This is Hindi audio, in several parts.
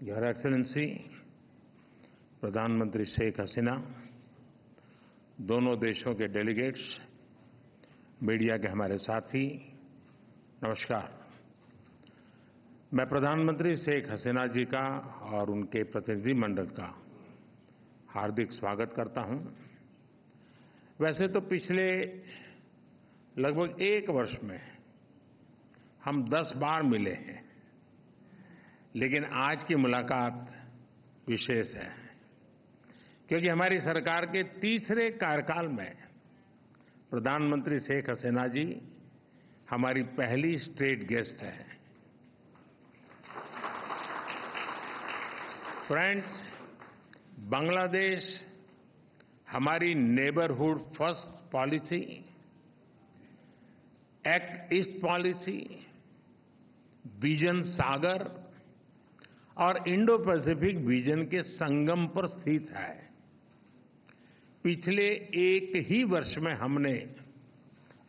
योर एक्सेलेंसी प्रधानमंत्री शेख हसीना, दोनों देशों के डेलीगेट्स, मीडिया के हमारे साथी, नमस्कार। मैं प्रधानमंत्री शेख हसीना जी का और उनके प्रतिनिधिमंडल का हार्दिक स्वागत करता हूं। वैसे तो पिछले लगभग 1 वर्ष में हम 10 बार मिले हैं, लेकिन आज की मुलाकात विशेष है क्योंकि हमारी सरकार के तीसरे कार्यकाल में प्रधानमंत्री शेख हसीना जी हमारी पहली स्टेट गेस्ट हैं। फ्रेंड्स, बांग्लादेश हमारी neighbourhood first policy, act east policy, vision Sagar और इंडो पैसिफिक विजन के संगम पर स्थित है। पिछले 1 ही वर्ष में हमने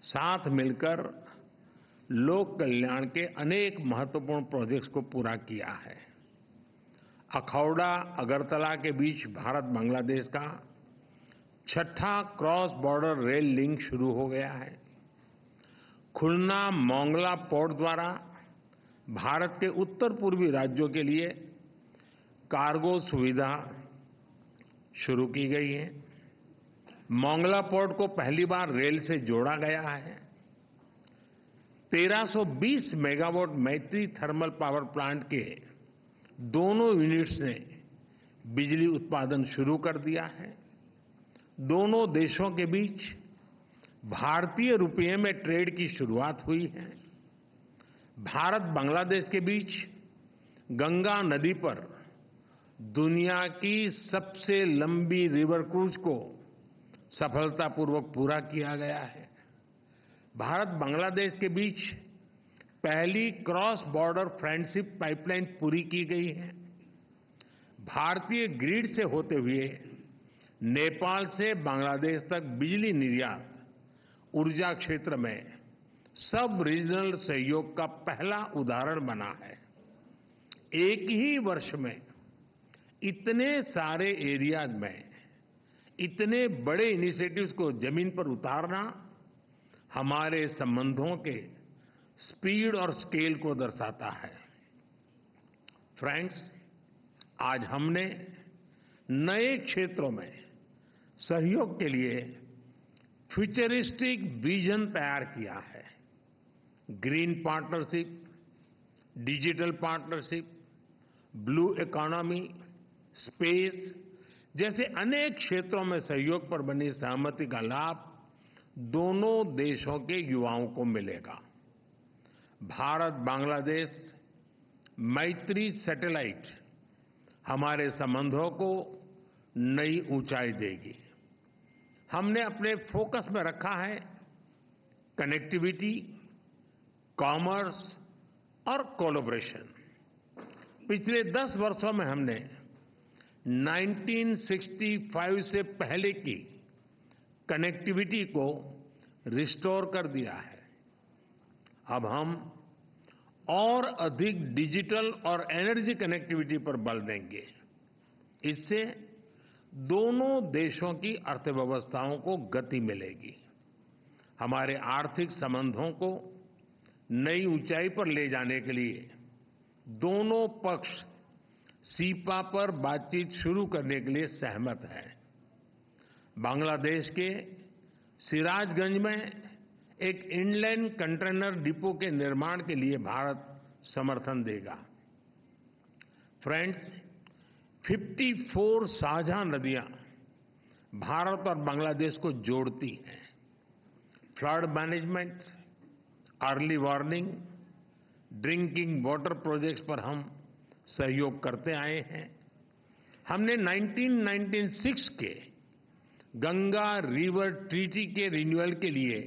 साथ मिलकर लोक कल्याण के अनेक महत्वपूर्ण प्रोजेक्ट्स को पूरा किया है। अखौड़ा अगरतला के बीच भारत बांग्लादेश का 6ठा क्रॉस बॉर्डर रेल लिंक शुरू हो गया है। खुलना मोंगला पोर्ट द्वारा भारत के उत्तर पूर्वी राज्यों के लिए कार्गो सुविधा शुरू की गई है। मोंगला पोर्ट को पहली बार रेल से जोड़ा गया है। 1320 मेगावाट मैत्री थर्मल पावर प्लांट के दोनों यूनिट्स ने बिजली उत्पादन शुरू कर दिया है। दोनों देशों के बीच भारतीय रुपये में ट्रेड की शुरुआत हुई है। भारत बांग्लादेश के बीच गंगा नदी पर दुनिया की सबसे लंबी रिवर क्रूज को सफलतापूर्वक पूरा किया गया है। भारत बांग्लादेश के बीच पहली क्रॉस बॉर्डर फ्रेंडशिप पाइपलाइन पूरी की गई है। भारतीय ग्रिड से होते हुए नेपाल से बांग्लादेश तक बिजली निर्यात ऊर्जा क्षेत्र में सब रीजनल सहयोग का पहला उदाहरण बना है। एक ही वर्ष में इतने सारे एरियाज में इतने बड़े इनिशिएटिव्स को जमीन पर उतारना हमारे संबंधों के स्पीड और स्केल को दर्शाता है। फ्रेंड्स, आज हमने नए क्षेत्रों में सहयोग के लिए फ्यूचरिस्टिक विजन तैयार किया है। Green partnership, digital partnership, blue economy, space जैसे अनेक क्षेत्रों में सहयोग पर बनी सहमति का लाभ दोनों देशों के युवाओं को मिलेगा। भारत बांग्लादेश मैत्री सैटेलाइट हमारे संबंधों को नई ऊंचाई देगी। हमने अपने फोकस में रखा है कनेक्टिविटी, कॉमर्स और कोलैबोरेशन। पिछले 10 वर्षों में हमने 1965 से पहले की कनेक्टिविटी को रिस्टोर कर दिया है। अब हम और अधिक डिजिटल और एनर्जी कनेक्टिविटी पर बल देंगे। इससे दोनों देशों की अर्थव्यवस्थाओं को गति मिलेगी। हमारे आर्थिक संबंधों को नई ऊंचाई पर ले जाने के लिए दोनों पक्ष सीपा पर बातचीत शुरू करने के लिए सहमत हैं। बांग्लादेश के सिराजगंज में एक इनलैंड कंटेनर डिपो के निर्माण के लिए भारत समर्थन देगा। फ्रेंड्स, 54 साझा नदियां भारत और बांग्लादेश को जोड़ती हैं। Flood management, early warning, drinking water projects पर हम सहयोग करते आए हैं। हमने 1996 के गंगा रिवर ट्रीटी के रिन्यूअल के लिए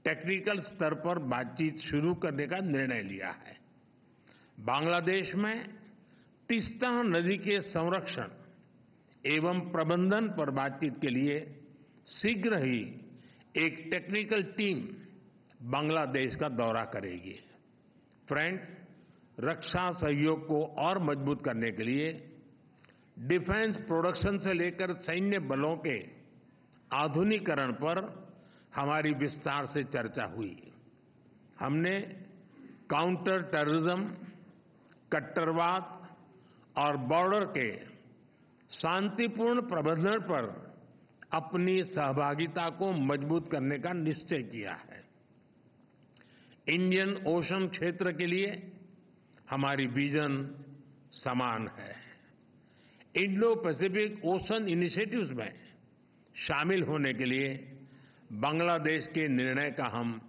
टेक्निकल स्तर पर बातचीत शुरू करने का निर्णय लिया है। बांग्लादेश में तीस्ता नदी के संरक्षण एवं प्रबंधन पर बातचीत के लिए शीघ्र ही एक टेक्निकल टीम बांग्लादेश का दौरा करेगी। फ्रेंड्स, रक्षा सहयोग को और मजबूत करने के लिए डिफेंस प्रोडक्शन से लेकर सैन्य बलों के आधुनिकीकरण पर हमारी विस्तार से चर्चा हुई। हमने काउंटर टेररिज्म, कट्टरवाद और बॉर्डर के शांतिपूर्ण प्रबंधन पर अपनी सहभागिता को मजबूत करने का निश्चय किया है। इंडियन ओशन क्षेत्र के लिए हमारी विजन समान है। इंडो पैसिफिक ओशन इनिशिएटिव्स में शामिल होने के लिए बांग्लादेश के निर्णय का हम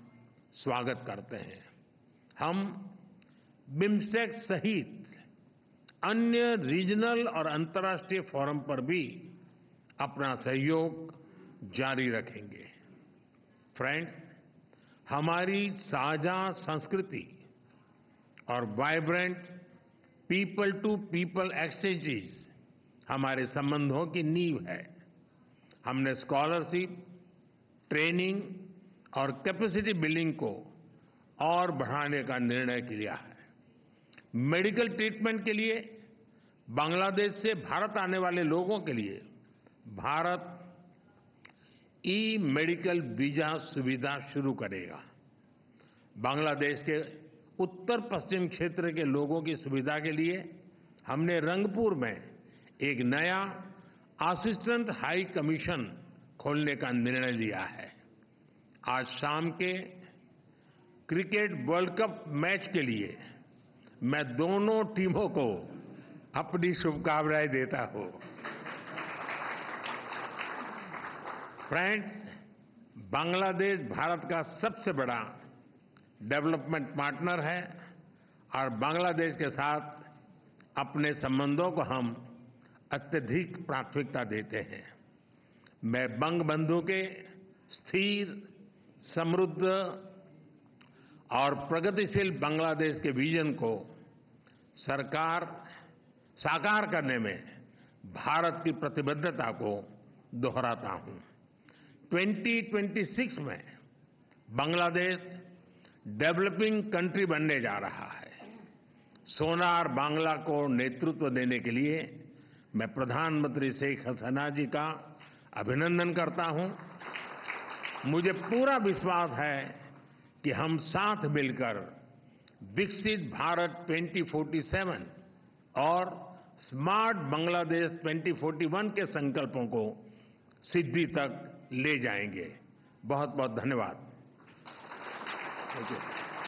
स्वागत करते हैं। हम बिम्स्टेक सहित अन्य रीजनल और अंतर्राष्ट्रीय फोरम पर भी अपना सहयोग जारी रखेंगे। फ्रेंड्स, हमारी साझा संस्कृति और vibrant people to people exchanges हमारे संबंधों की नींव है। हमने स्कॉलरशिप, ट्रेनिंग और कैपेसिटी बिल्डिंग को और बढ़ाने का निर्णय लिया है। मेडिकल ट्रीटमेंट के लिए बांग्लादेश से भारत आने वाले लोगों के लिए भारत ई मेडिकल वीजा सुविधा शुरू करेगा। बांग्लादेश के उत्तर पश्चिम क्षेत्र के लोगों की सुविधा के लिए हमने रंगपुर में एक नया असिस्टेंट हाई कमीशन खोलने का निर्णय लिया है। आज शाम के क्रिकेट वर्ल्ड कप मैच के लिए मैं दोनों टीमों को अपनी शुभकामनाएं देता हूं। फ्रेंड्स, बांग्लादेश भारत का सबसे बड़ा डेवलपमेंट पार्टनर है और बांग्लादेश के साथ अपने संबंधों को हम अत्यधिक प्राथमिकता देते हैं। मैं बंगबंधु के स्थिर, समृद्ध और प्रगतिशील बांग्लादेश के विजन को साकार करने में भारत की प्रतिबद्धता को दोहराता हूं। 2026 में बांग्लादेश डेवलपिंग कंट्री बनने जा रहा है। सोनार बांग्ला को नेतृत्व देने के लिए मैं प्रधानमंत्री शेख हसीना जी का अभिनंदन करता हूं। मुझे पूरा विश्वास है कि हम साथ मिलकर विकसित भारत 2047 और स्मार्ट बांग्लादेश 2041 के संकल्पों को सिद्धि तक ले जाएंगे। बहुत बहुत धन्यवाद।